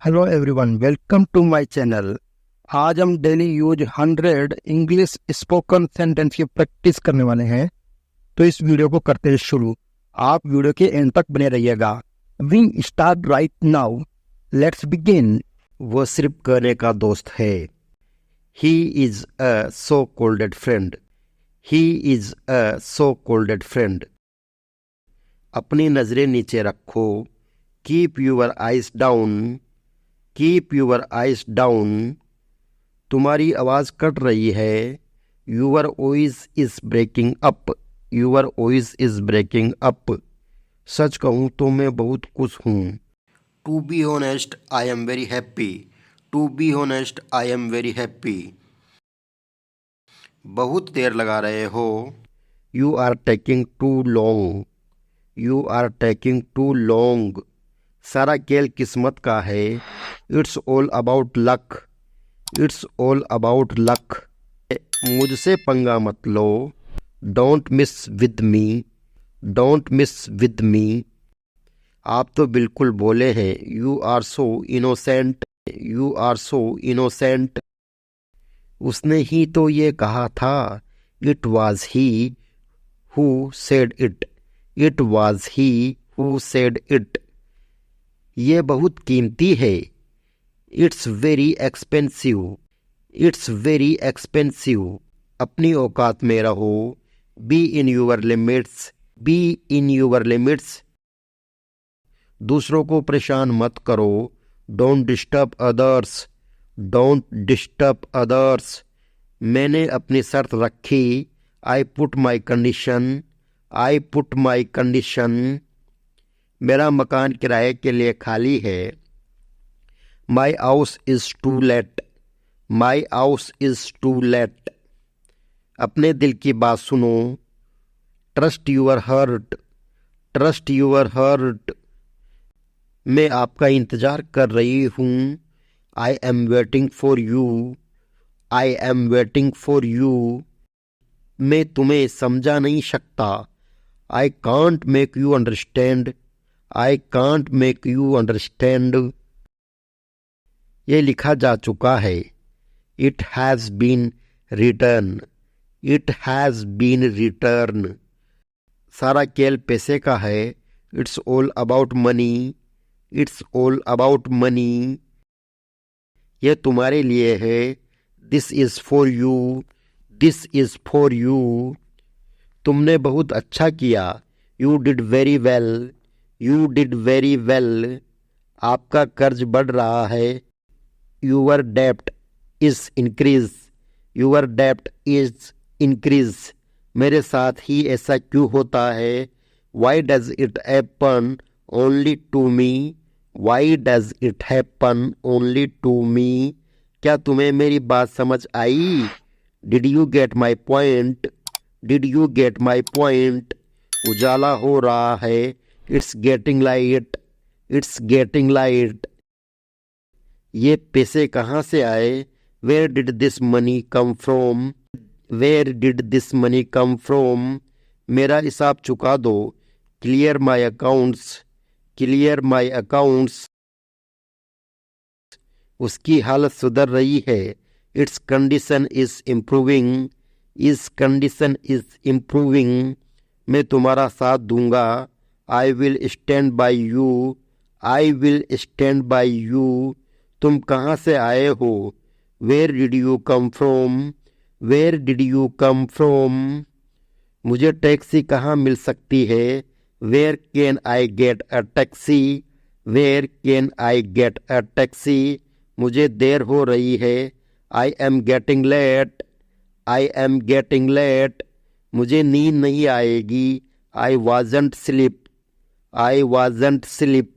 Hello everyone, welcome to my channel. आज हम daily use 100 English spoken sentence की practice करने वाले हैं। तो इस वीडियो को करते हैं शुरू। आप वीडियो के एंड तक बने रहिएगा। We start right now. Let's begin. वो सिर्फ कहने का दोस्त है। He is a so called friend. He is a so called friend. अपनी नजरें नीचे रखो। Keep your eyes down. Keep your eyes down. तुम्हारी आवाज कट रही है। Your voice is breaking up. Your voice is breaking up. सच कहूँ तो मैं बहुत खुश हूँ। To be honest I am very happy. To be honest I am very happy. बहुत देर लगा रहे हो। You are taking too long. You are taking too long. सारा खेल किस्मत का है। It's all about luck. It's all about luck. मुझसे पंगा मत लो। Don't miss with me. Don't miss with me. आप तो बिल्कुल बोले हैं। You are so innocent. You are so innocent. उसने ही तो ये कहा था। It was he who said it. It was he who said it. ये बहुत कीमती है। It's very expensive. It's very expensive. अपनी औकात में रहो। Be in your limits. Be in your limits. दूसरों को परेशान मत करो। Don't disturb others. Don't disturb others. मैंने अपनी शर्त रखी। I put my condition. I put my condition. मेरा मकान किराए के लिए खाली है। My house is to let. My house is to let. अपने दिल की बात सुनो। Trust your heart. Trust your heart. मैं आपका इंतजार कर रही हूँ। I am waiting for you. I am waiting for you. मैं तुम्हें समझा नहीं सकता। I can't make you understand. I can't make you understand. ये लिखा जा चुका है। It has been written. It has been written. सारा खेल पैसे का है। It's all about money. It's all about money. यह तुम्हारे लिए है। This is for you. This is for you. तुमने बहुत अच्छा किया। You did very well. You did very well. आपका कर्ज बढ़ रहा है। यूर डेप्ट इज इंक्रीज। यूर डेप्ट इज इंक्रीज। मेरे साथ ही ऐसा क्यों होता है। Why does it happen only to me. Why does it happen only to me. क्या तुम्हें मेरी बात समझ आई। Did you get my point. Did you get my point. उजाला हो रहा है। It's getting light. It's getting light. ये पैसे कहाँ से आए। Where did this money come from. Where did this money come from. मेरा हिसाब चुका दो। Clear my accounts. Clear my accounts. उसकी हालत सुधर रही है। Its condition is improving. Is condition is improving. मैं तुम्हारा साथ दूंगा। I will stand by you. I will stand by you. तुम कहाँ से आए हो। Where did you come from. Where did you come from. मुझे टैक्सी कहाँ मिल सकती है। Where can I get a taxi. Where can I get a taxi. मुझे देर हो रही है। I am getting late. I am getting late. मुझे नींद नहीं आएगी। I wasn't sleep. I wasn't sleep.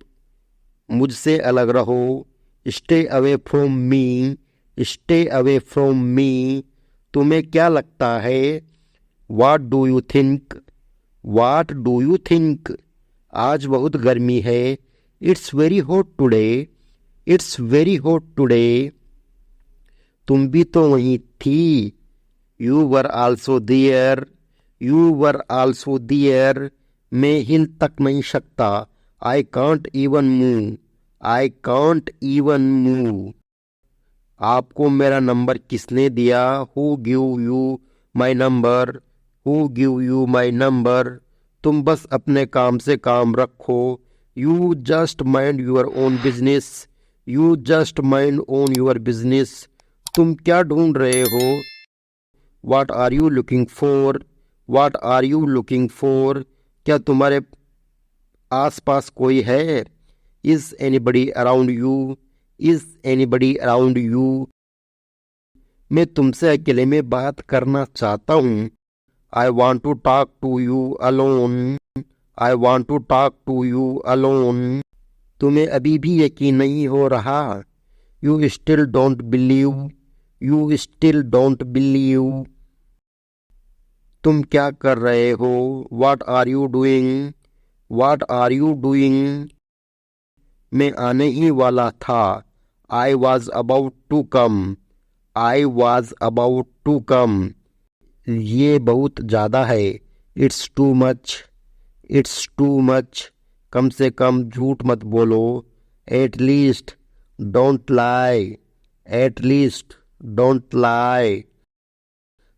मुझसे अलग रहो। Stay away from me. Stay away from me. तुम्हें क्या लगता है। What do you think. Watt do you think. आज बहुत गर्मी है। It's very hot today. It's very hot today. तुम भी तो वहीं थी। You were also there. You were also there. मैं हिल तक नहीं सकता। I can't even move. I can't even move. आपको मेरा नंबर किसने दिया? Who give you my number? Who give you my number? तुम बस अपने काम से काम रखो. You just mind your own business. You just mind on your business. तुम क्या ढूंढ रहे हो? What are you looking for? What are you looking for? क्या तुम्हारे आसपास कोई है? Is anybody around you? Is anybody around you? मैं तुमसे अकेले में बात करना चाहता हूँ. I want to talk to you alone. I want to talk to you alone. तुम्हें अभी भी यकीन नहीं हो रहा? You still don't believe. You still don't believe. तुम क्या कर रहे हो? What are you doing? What are you doing? मैं आने ही वाला था. I was about to come. I was about to come. ये बहुत ज़्यादा है. It's too much. It's too much. कम से कम झूठ मत बोलो. At least don't lie. At least don't lie.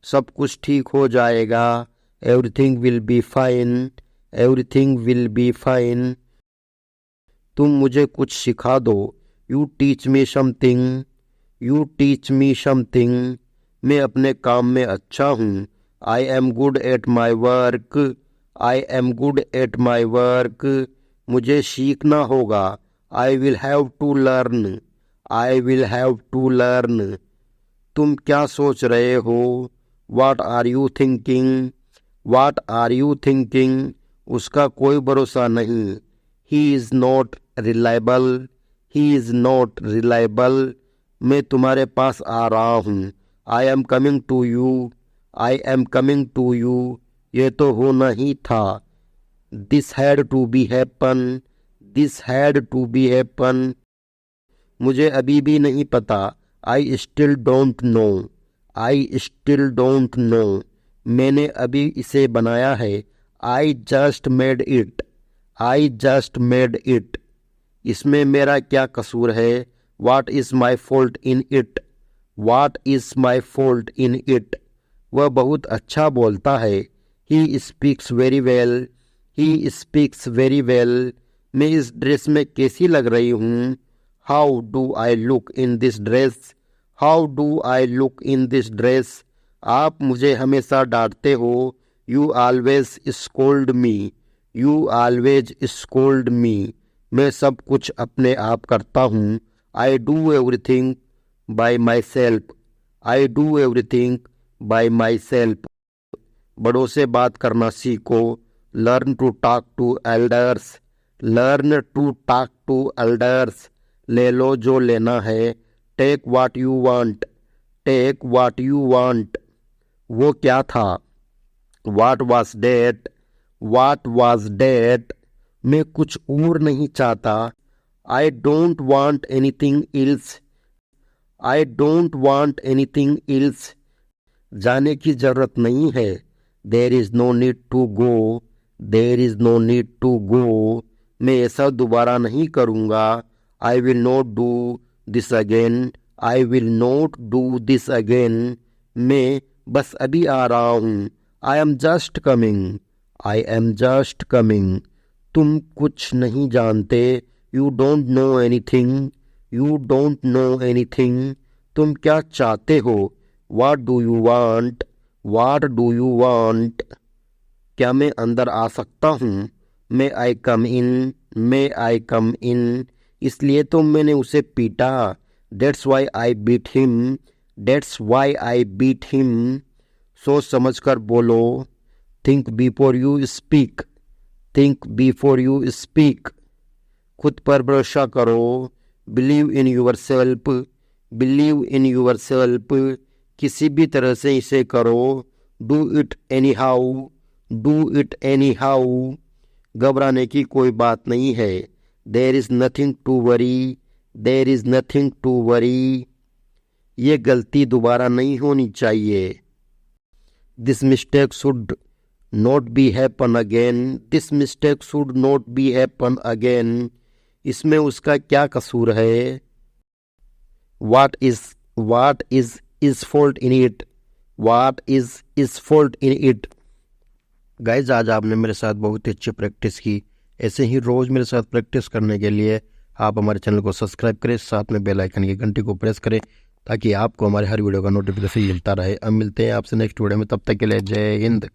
सब कुछ ठीक हो जाएगा. Everything will be fine. Everything will be fine. तुम मुझे कुछ सिखा दो. You teach me something. You teach me something. मैं अपने काम में अच्छा हूँ. I am good at my work. I am good at my work. मुझे सीखना होगा. I will have to learn. I will have to learn. तुम क्या सोच रहे हो? What are you thinking? What are you thinking? उसका कोई भरोसा नहीं. He is not reliable. He is not reliable. मैं तुम्हारे पास आ रहा हूँ. I am coming to you. I am coming to you. ये तो होना ही था. This had to be happen. This had to be happen. मुझे अभी भी नहीं पता. I still don't know. I still don't know. मैंने अभी इसे बनाया है. I just made it. I just made it. इसमें मेरा क्या कसूर है? What is my fault in it? What is my fault in it? वह बहुत अच्छा बोलता है. He speaks very well. He speaks very well. मैं इस ड्रेस में कैसी लग रही हूँ? How do I look in this dress? How do I look in this dress? आप मुझे हमेशा डांटते हो. You always scold me. You always scold me. मैं सब कुछ अपने आप करता हूँ. I do everything by myself. I do everything by myself. बड़ों से बात करना सीखो. Learn to talk to elders. Learn to talk to elders. ले लो जो लेना है. Take what you want. Take what you want. वो क्या था? What was that? What was that? मैं कुछ और नहीं चाहता. I don't want anything else. I don't want anything else. जाने की जरूरत नहीं है. There is no need to go. There is no need to go. मैं ऐसा दोबारा नहीं करूँगा. I will not do this again. I will not do this again. मैं बस अभी आ रहा हूँ. I am just coming. I am just coming. तुम कुछ नहीं जानते. You don't know anything. You don't know anything. तुम क्या चाहते हो? What do you want? What do you want? क्या मैं अंदर आ सकता हूँ? May I come in? May I come in? इसलिए तो मैंने उसे पीटा. That's why I beat him. That's why I beat him. सोच समझ कर बोलो. Think before you speak. Think before you speak. खुद पर भरोसा करो. Believe in yourself. Believe in yourself. किसी भी तरह से इसे करो. Do it anyhow. Do it anyhow. घबराने की कोई बात नहीं है. There is nothing to worry. There is nothing to worry. ये गलती दोबारा नहीं होनी चाहिए. This mistake should not be happen again. This mistake should not be happen again. इसमें उसका क्या कसूर है? What is fault in it? What is fault in it? Guys आज आपने मेरे साथ बहुत ही अच्छी प्रैक्टिस की। ऐसे ही रोज़ मेरे साथ प्रैक्टिस करने के लिए आप हमारे चैनल को सब्सक्राइब करें, साथ में बेल आइकन की घंटी को प्रेस करें ताकि आपको हमारे हर वीडियो का नोटिफिकेशन मिलता रहे। अब मिलते हैं आपसे नेक्स्ट वीडियो में, तब तक के लिए जय हिंद।